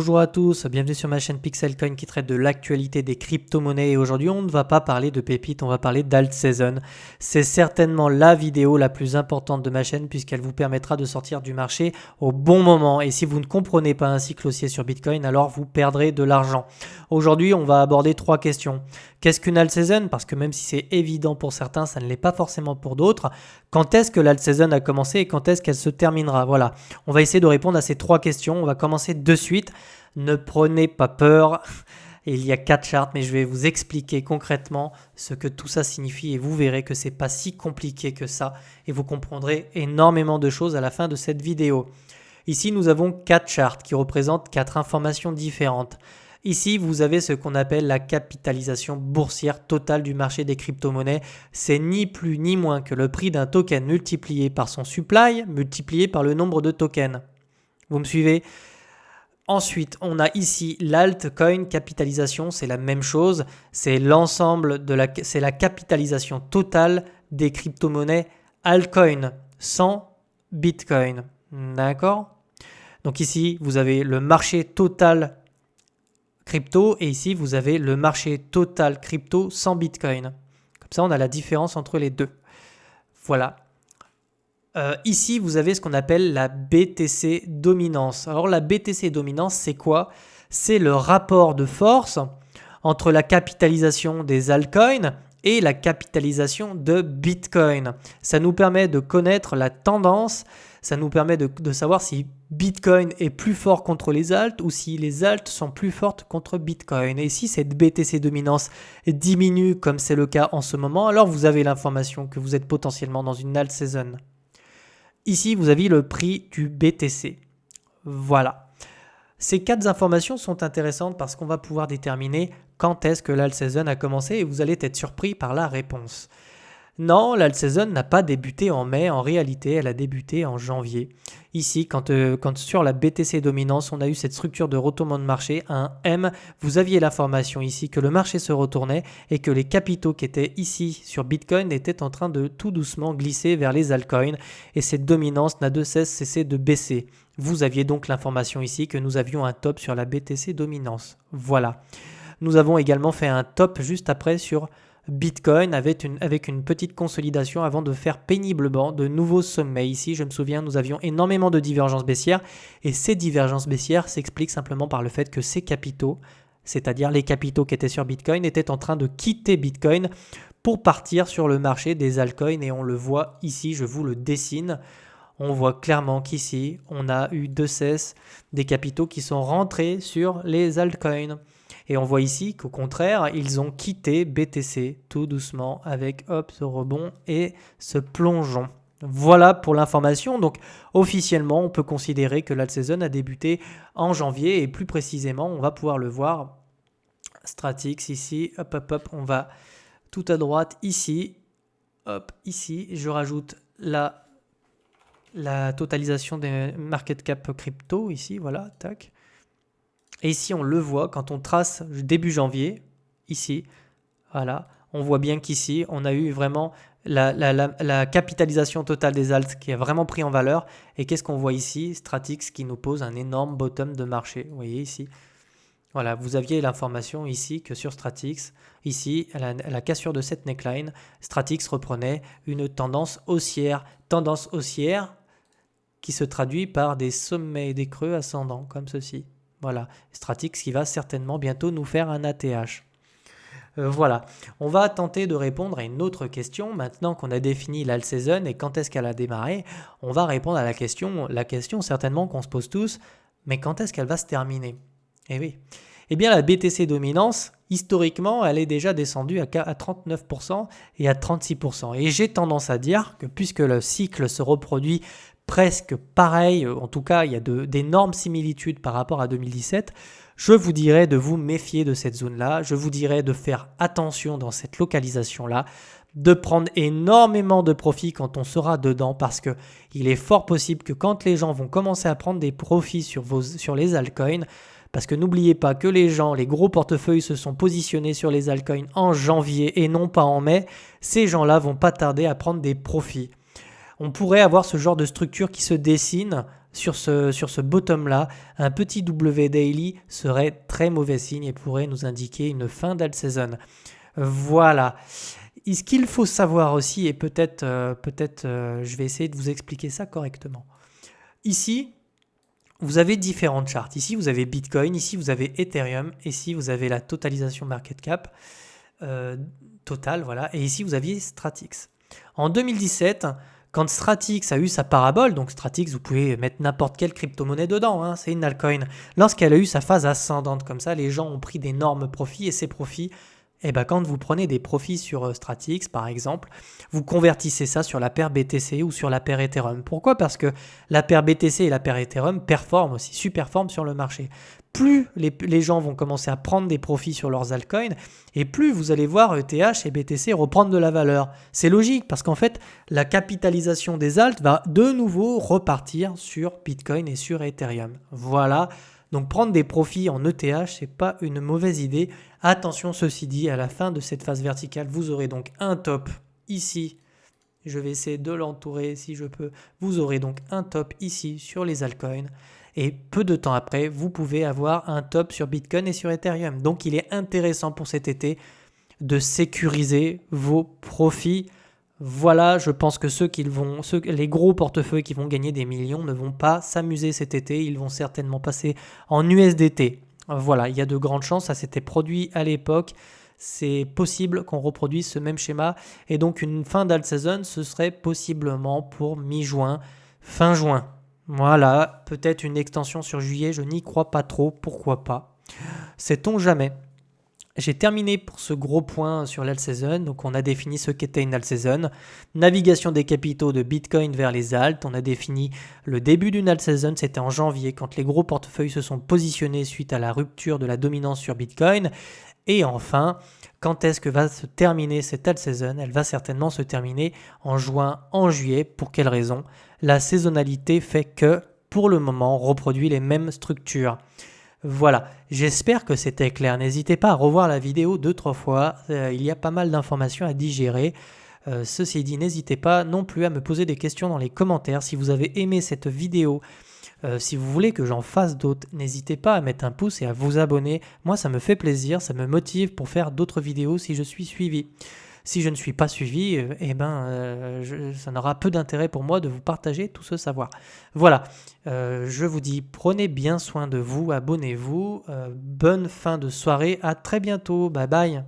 Bonjour à tous, bienvenue sur ma chaîne Pixelcoin qui traite de l'actualité des crypto-monnaies et aujourd'hui on ne va pas parler de pépites, on va parler d'alt season. C'est certainement la vidéo la plus importante de ma chaîne puisqu'elle vous permettra de sortir du marché au bon moment et si vous ne comprenez pas un cycle haussier sur Bitcoin alors vous perdrez de l'argent. Aujourd'hui on va aborder 3 questions. Qu'est-ce qu'une alt season? Parce que même si c'est évident pour certains, ça ne l'est pas forcément pour d'autres. Quand est-ce que l'alt season a commencé et quand est-ce qu'elle se terminera? Voilà, on va essayer de répondre à ces 3 questions. On va commencer de suite. Ne prenez pas peur. Il y a 4 charts, mais je vais vous expliquer concrètement ce que tout ça signifie et vous verrez que c'est pas si compliqué que ça et vous comprendrez énormément de choses à la fin de cette vidéo. Ici, nous avons 4 charts qui représentent 4 informations différentes. Ici, vous avez ce qu'on appelle la capitalisation boursière totale du marché des crypto-monnaies. C'est ni plus ni moins que le prix d'un token multiplié par son supply, multiplié par le nombre de tokens. Vous me suivez? Ensuite, on a ici l'altcoin capitalisation, c'est la même chose. C'est l'ensemble c'est la capitalisation totale des crypto-monnaies altcoin, sans Bitcoin. D'accord? Donc ici, vous avez le marché total crypto et ici vous avez le marché total crypto sans Bitcoin. Comme ça on a la différence entre les deux. Voilà. Ici vous avez ce qu'on appelle la BTC dominance. Alors la BTC dominance c'est quoi? C'est le rapport de force entre la capitalisation des altcoins et la capitalisation de Bitcoin. Ça nous permet de connaître la tendance, ça nous permet de savoir si Bitcoin est plus fort contre les alts ou si les alts sont plus fortes contre Bitcoin. Et si cette BTC dominance diminue comme c'est le cas en ce moment, alors vous avez l'information que vous êtes potentiellement dans une alt season. Ici, vous avez le prix du BTC. Voilà. Ces 4 informations sont intéressantes parce qu'on va pouvoir déterminer quand est-ce que l'alt season a commencé et vous allez être surpris par la réponse. Non, l'alt season n'a pas débuté en mai, en réalité elle a débuté en janvier. Ici, quand sur la BTC dominance, on a eu cette structure de retournement de marché, un M, vous aviez l'information ici que le marché se retournait et que les capitaux qui étaient ici sur Bitcoin étaient en train de tout doucement glisser vers les altcoins et cette dominance n'a de cessé de baisser. Vous aviez donc l'information ici que nous avions un top sur la BTC dominance. Voilà. Nous avons également fait un top juste après sur Bitcoin avec une petite consolidation avant de faire péniblement de nouveaux sommets. Ici, je me souviens, nous avions énormément de divergences baissières et ces divergences baissières s'expliquent simplement par le fait que ces capitaux, c'est-à-dire les capitaux qui étaient sur Bitcoin, étaient en train de quitter Bitcoin pour partir sur le marché des altcoins et on le voit ici, je vous le dessine. On voit clairement qu'ici, on a eu de cesse des capitaux qui sont rentrés sur les altcoins. Et on voit ici qu'au contraire, ils ont quitté BTC tout doucement avec hop, ce rebond et ce plongeon. Voilà pour l'information. Donc officiellement, on peut considérer que l'alt season a débuté en janvier et plus précisément, on va pouvoir le voir. Stratix ici, hop, hop, hop, on va tout à droite ici, hop, ici. Je rajoute la totalisation des market cap crypto ici, voilà, tac. Et ici, on le voit quand on trace début janvier, ici, voilà, on voit bien qu'ici, on a eu vraiment la capitalisation totale des alts qui a vraiment pris en valeur. Et qu'est-ce qu'on voit ici? Stratix qui nous pose un énorme bottom de marché. Vous voyez ici. Voilà, vous aviez l'information ici que sur Stratix, ici, à la cassure de cette neckline, Stratix reprenait une tendance haussière qui se traduit par des sommets et des creux ascendants, comme ceci. Voilà, Stratix qui va certainement bientôt nous faire un ATH. Voilà, on va tenter de répondre à une autre question. Maintenant qu'on a défini l'alt season et quand est-ce qu'elle a démarré, on va répondre à la question certainement qu'on se pose tous, mais quand est-ce qu'elle va se terminer? Eh oui, eh bien la BTC dominance, historiquement, elle est déjà descendue à 39% et à 36%. Et j'ai tendance à dire que puisque le cycle se reproduit presque pareil, en tout cas il y a d'énormes similitudes par rapport à 2017, je vous dirais de vous méfier de cette zone-là, je vous dirais de faire attention dans cette localisation-là, de prendre énormément de profits quand on sera dedans parce qu'il est fort possible que quand les gens vont commencer à prendre des profits sur les altcoins, parce que n'oubliez pas que les gros portefeuilles se sont positionnés sur les altcoins en janvier et non pas en mai, ces gens-là vont pas tarder à prendre des profits. On pourrait avoir ce genre de structure qui se dessine sur ce bottom-là, un petit W daily serait très mauvais signe et pourrait nous indiquer une fin d'alt season. Voilà. Et ce qu'il faut savoir aussi, et peut-être je vais essayer de vous expliquer ça correctement. Ici, vous avez différentes charts. Ici, vous avez Bitcoin, ici, vous avez Ethereum, ici, vous avez la totalisation market cap totale, voilà. Et ici, vous aviez Stratix. En 2017, quand Stratix a eu sa parabole, donc Stratix, vous pouvez mettre n'importe quelle crypto-monnaie dedans, hein, c'est une altcoin. Lorsqu'elle a eu sa phase ascendante comme ça, les gens ont pris d'énormes profits et ces profits, quand vous prenez des profits sur Stratix, par exemple, vous convertissez ça sur la paire BTC ou sur la paire Ethereum. Pourquoi ? Parce que la paire BTC et la paire Ethereum performent aussi, superforment sur le marché. Plus les gens vont commencer à prendre des profits sur leurs altcoins, et plus vous allez voir ETH et BTC reprendre de la valeur. C'est logique, parce qu'en fait, la capitalisation des alts va de nouveau repartir sur Bitcoin et sur Ethereum. Voilà. Donc prendre des profits en ETH, ce n'est pas une mauvaise idée. Attention, ceci dit, à la fin de cette phase verticale, vous aurez donc un top ici. Je vais essayer de l'entourer si je peux. Vous aurez donc un top ici sur les altcoins. Et peu de temps après, vous pouvez avoir un top sur Bitcoin et sur Ethereum. Donc il est intéressant pour cet été de sécuriser vos profits. Voilà, je pense que les gros portefeuilles qui vont gagner des millions ne vont pas s'amuser cet été. Ils vont certainement passer en USDT. Voilà, il y a de grandes chances. Ça s'était produit à l'époque. C'est possible qu'on reproduise ce même schéma. Et donc, une fin d'alt season, ce serait possiblement pour mi-juin, fin juin. Voilà, peut-être une extension sur juillet. Je n'y crois pas trop. Pourquoi pas ? Sait-on jamais ? J'ai terminé pour ce gros point sur l'alt season. Donc, on a défini ce qu'était une alt season. Navigation des capitaux de Bitcoin vers les alts. On a défini le début d'une alt season. C'était en janvier quand les gros portefeuilles se sont positionnés suite à la rupture de la dominance sur Bitcoin. Et enfin, quand est-ce que va se terminer cette alt season ? Elle va certainement se terminer en juin, en juillet. Pour quelle raison ? La saisonnalité fait que, pour le moment, on reproduit les mêmes structures. Voilà, j'espère que c'était clair. N'hésitez pas à revoir la vidéo 2-3 fois. Il y a pas mal d'informations à digérer. Ceci dit, n'hésitez pas non plus à me poser des questions dans les commentaires. Si vous avez aimé cette vidéo, si vous voulez que j'en fasse d'autres, n'hésitez pas à mettre un pouce et à vous abonner. Moi, ça me fait plaisir, ça me motive pour faire d'autres vidéos si je suis suivi. Si je ne suis pas suivi, ça n'aura peu d'intérêt pour moi de vous partager tout ce savoir. Voilà, je vous dis, prenez bien soin de vous, abonnez-vous. Bonne fin de soirée, à très bientôt, bye bye.